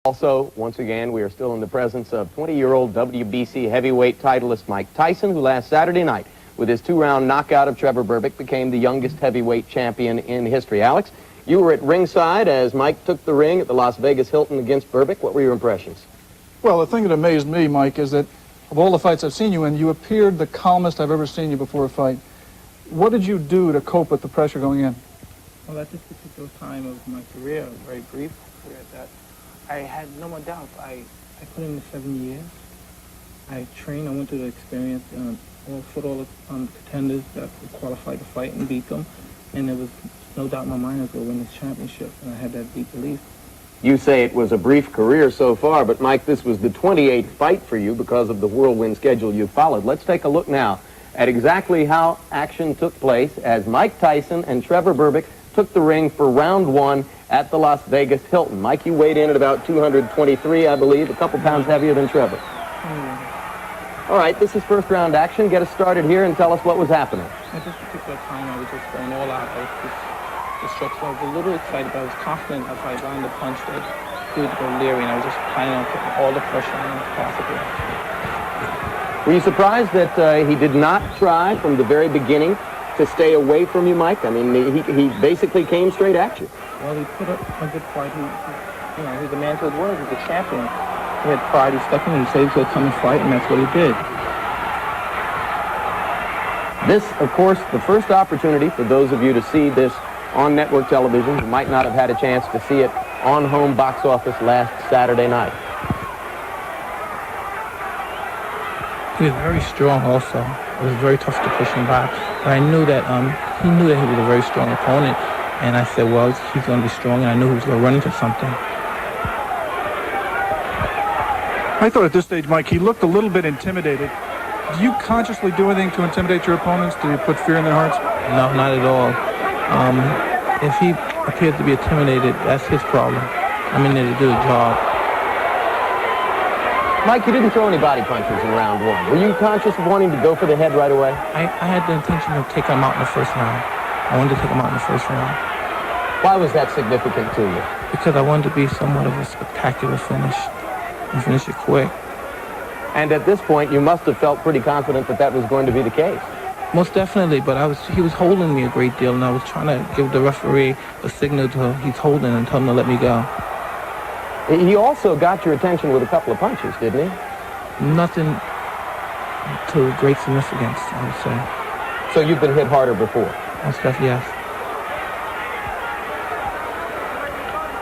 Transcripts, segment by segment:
Also, once again, we are still in the presence of 20-year-old WBC heavyweight titleist Mike Tyson, who last Saturday night, with his 2-round knockout of Trevor Berbick, became the youngest heavyweight champion in history. Alex, you were at ringside as Mike took the ring at the Las Vegas Hilton against Berbick. What were your impressions? Well, the thing that amazed me, Mike, is that of all the fights I've seen you in, you appeared the calmest I've ever seen you before a fight. What did you do to cope with the pressure going in? Well, at this particular time of my career, a very brief career, that I had no more doubt. I put in the 7 years. I trained. I went through the experience. Fought all the contenders that were qualified to fight and beat them. And there was no doubt in my mind I was going to win this championship. And I had that deep belief. You say it was a brief career so far, but Mike, this was the 28th fight for you because of the whirlwind schedule you followed. Let's take a look now at exactly how action took place as Mike Tyson and Trevor Berbick took the ring for round one at the Las Vegas Hilton. Mike, you weighed in at about 223, I believe, a couple pounds heavier than Trevor. All right, this is first round action. Get us started here and tell us what was happening. At this particular time, I was just going all out. I was just struck. I was a little excited, but I was confident if I landed the punch that he would go leery, and I was just planning on putting all the pressure on him as possible. Were you surprised that he did not try from the very beginning to stay away from you, Mike? I mean, he basically came straight at you. Well, he put up a good fight. He's a man to his word. He's a champion. He had pride. He stuck in it. He said he was going to come and fight, and that's what he did. This, of course, the first opportunity for those of you to see this on network television who might not have had a chance to see it on home box office last Saturday night. He was very strong also. It was very tough to push him back. But I knew that he knew that he was a very strong opponent. And I said, well, he's going to be strong, and I knew he was going to run into something. I thought at this stage, Mike, he looked a little bit intimidated. Do you consciously do anything to intimidate your opponents? Do you put fear in their hearts? No, not at all. If he appears to be intimidated, that's his problem. I'm in there to do a job. Mike, you didn't throw any body punches in round one. Were you conscious of wanting to go for the head right away? I had the intention of taking him out in the first round. I wanted to take him out in the first round. Why was that significant to you? Because I wanted to be somewhat of a spectacular finish and finish it quick. And at this point, you must have felt pretty confident that that was going to be the case. Most definitely, but he was holding me a great deal, and I was trying to give the referee a signal to he's holding and tell him to let me go. He also got your attention with a couple of punches, didn't he? Nothing to great significance, I would say. So you've been hit harder before? Most definitely, yes.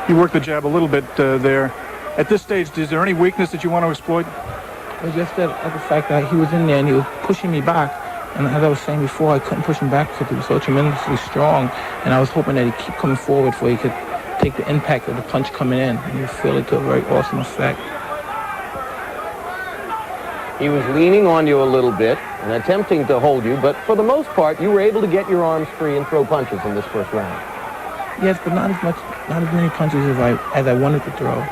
You worked the jab a little bit there. At this stage, is there any weakness that you want to exploit? It was just that the fact that he was in there and he was pushing me back. And as I was saying before, I couldn't push him back because he was so tremendously strong. And I was hoping that he'd keep coming forward so he could take the impact of the punch coming in. And you feel it to a very awesome effect. He was leaning on you a little bit and attempting to hold you, but for the most part, you were able to get your arms free and throw punches in this first round. Yes, but not as many punches as I wanted to throw.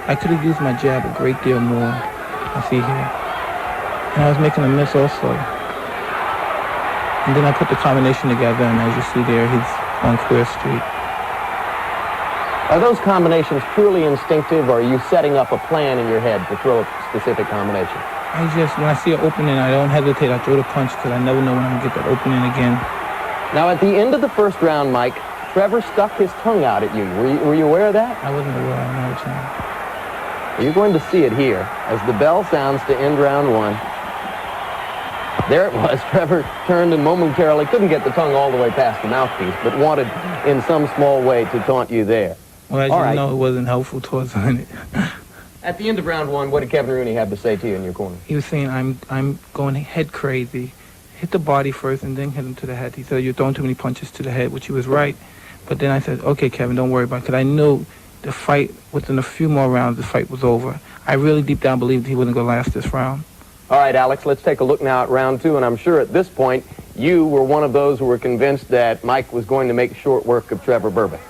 I could have used my jab a great deal more. I see here. And I was making a miss also. And then I put the combination together, and as you see there, he's on clear street. Are those combinations purely instinctive, or are you setting up a plan in your head to throw a specific combination? When I see an opening, I don't hesitate. I throw the punch because I never know when I'm going to get that opening again. Now, at the end of the first round, Mike, Trevor stuck his tongue out at you. Were you aware of that? I wasn't aware. I know what you mean. You're going to see it here as the bell sounds to end round one. There it was. Trevor turned and momentarily couldn't get the tongue all the way past the mouthpiece, but wanted in some small way to taunt you there. Well, as you know, it wasn't helpful towards him. At the end of round one, what did Kevin Rooney have to say to you in your corner? He was saying, I'm going head crazy. Hit the body first and then hit him to the head. He said, you're throwing too many punches to the head, which he was right. But then I said, okay, Kevin, don't worry about it, because I knew the fight, within a few more rounds, the fight was over. I really deep down believed he wasn't going to last this round. All right, Alex, let's take a look now at round two, and I'm sure at this point you were one of those who were convinced that Mike was going to make short work of Trevor Berbick.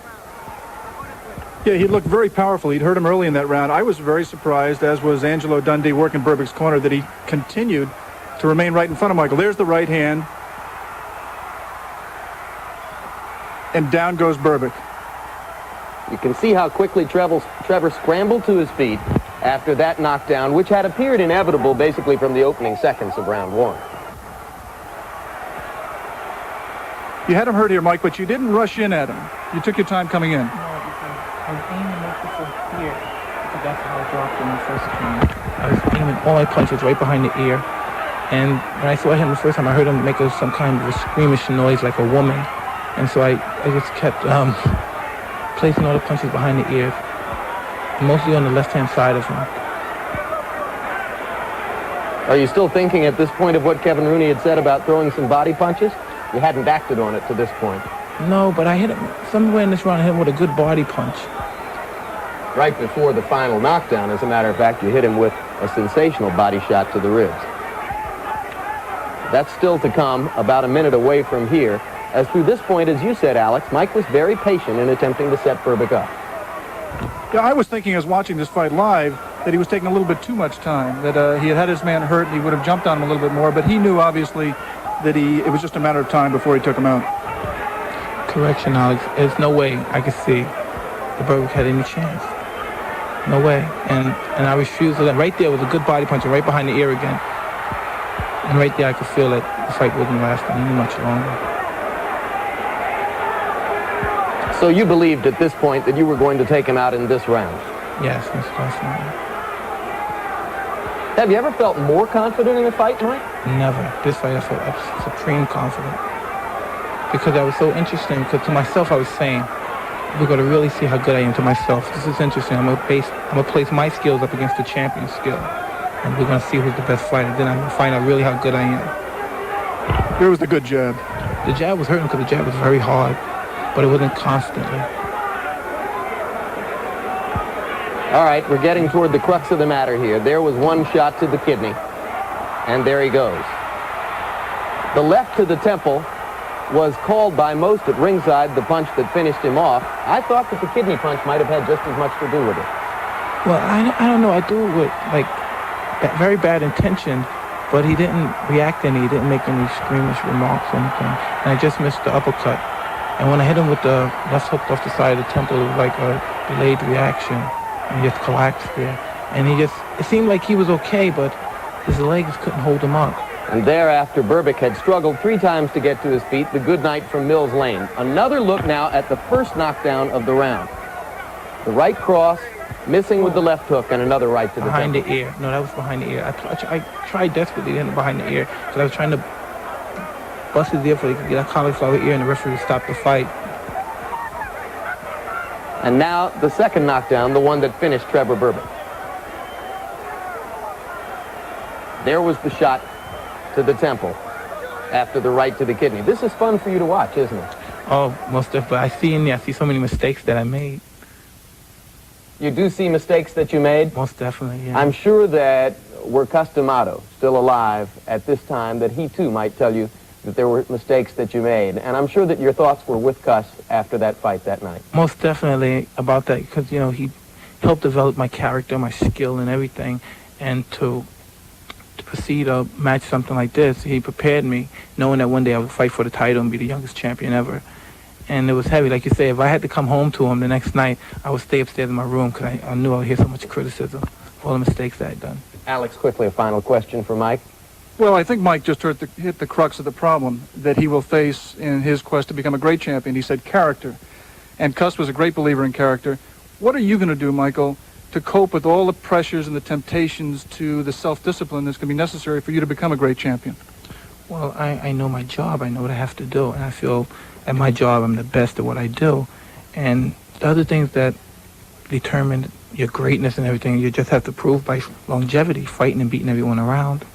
Yeah, he looked very powerful. He'd hurt him early in that round. I was very surprised, as was Angelo Dundee working Berbick's corner, that he continued to remain right in front of Michael. There's the right hand. And down goes Berbick. You can see how quickly Trevor scrambled to his feet after that knockdown, which had appeared inevitable basically from the opening seconds of round one. You had him hurt here, Mike, but you didn't rush in at him. You took your time coming in. No, because I was aiming mostly for here. Because that's how I dropped him the first time. I was aiming all my punches right behind the ear. And when I saw him the first time, I heard him make some kind of a squeamish noise like a woman. And so I just kept placing all the punches behind the ears, mostly on the left-hand side of him. Are you still thinking at this point of what Kevin Rooney had said about throwing some body punches? You hadn't acted on it to this point. No, but I hit him somewhere in this round. I hit him with a good body punch. Right before the final knockdown, as a matter of fact, you hit him with a sensational body shot to the ribs. That's still to come, about a minute away from here. As through this point, as you said, Alex, Mike was very patient in attempting to set Berbick up. Yeah, I was thinking as watching this fight live that he was taking a little bit too much time, that he had his man hurt and he would have jumped on him a little bit more, but he knew obviously that it was just a matter of time before he took him out. Correction, Alex. There's no way I could see the Berbick had any chance. No way. And I refused to let. Right there was a good body punch, right behind the ear again. And right there I could feel that the fight wouldn't last any much longer. So you believed at this point that you were going to take him out in this round? Yes, most definitely. Have you ever felt more confident in a fight, Mike? Never. This fight I felt supreme confident. Because I was so interesting, because to myself I was saying, we're going to really see how good I am to myself. This is interesting. I'm going to place my skills up against the champion's skill. And we're going to see who's the best fighter. Then I'm going to find out really how good I am. Here was the good jab. The jab was hurting because the jab was very hard, but it wasn't constantly. All right, we're getting toward the crux of the matter here. There was one shot to the kidney, and there he goes. The left to the temple was called by most at ringside the punch that finished him off. I thought that the kidney punch might have had just as much to do with it. Well, I don't know. I do it with, like, very bad intention, but he didn't react any. He didn't make any squeamish remarks or anything. And I just missed the uppercut. And when I hit him with the left hook off the side of the temple, it was like a delayed reaction. And he just collapsed there. And it seemed like he was okay, but his legs couldn't hold him up. And thereafter, Berbick had struggled 3 times to get to his feet. The good night from Mills Lane. Another look now at the first knockdown of the round. The right cross, missing with the left hook, and another right to the behind temple. the ear. No, that was behind the ear. I tried desperately to hit him behind the ear because I was trying to bust his ear so he could get a cauliflower ear and the referee would stop the fight. And now the second knockdown, the one that finished Trevor Berbick. There was the shot to the temple after the right to the kidney. This is fun for you to watch, isn't it? Oh, most definitely. I see so many mistakes that I made. You do see mistakes that you made? Most definitely, yeah. I'm sure that were Customato still alive at this time, that he too might tell you that there were mistakes that you made. And I'm sure that your thoughts were with Cuss after that fight that night. Most definitely about that, because, he helped develop my character, my skill, and everything. And to proceed to match something like this, he prepared me, knowing that one day I would fight for the title and be the youngest champion ever. And it was heavy. Like you say, if I had to come home to him the next night, I would stay upstairs in my room because I knew I would hear so much criticism for all the mistakes that I had done. Alex, quickly, a final question for Mike. Well, I think Mike just hit the crux of the problem that he will face in his quest to become a great champion. He said character. And Cuss was a great believer in character. What are you going to do, Michael, to cope with all the pressures and the temptations to the self-discipline that's going to be necessary for you to become a great champion? Well, I know my job. I know what I have to do. And I feel at my job I'm the best at what I do. And the other things that determine your greatness and everything, you just have to prove by longevity, fighting and beating everyone around.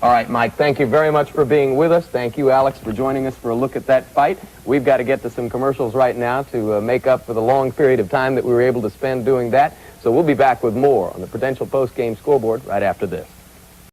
All right, Mike, thank you very much for being with us. Thank you, Alex, for joining us for a look at that fight. We've got to get to some commercials right now to make up for the long period of time that we were able to spend doing that. So we'll be back with more on the Prudential Post-Game Scoreboard right after this.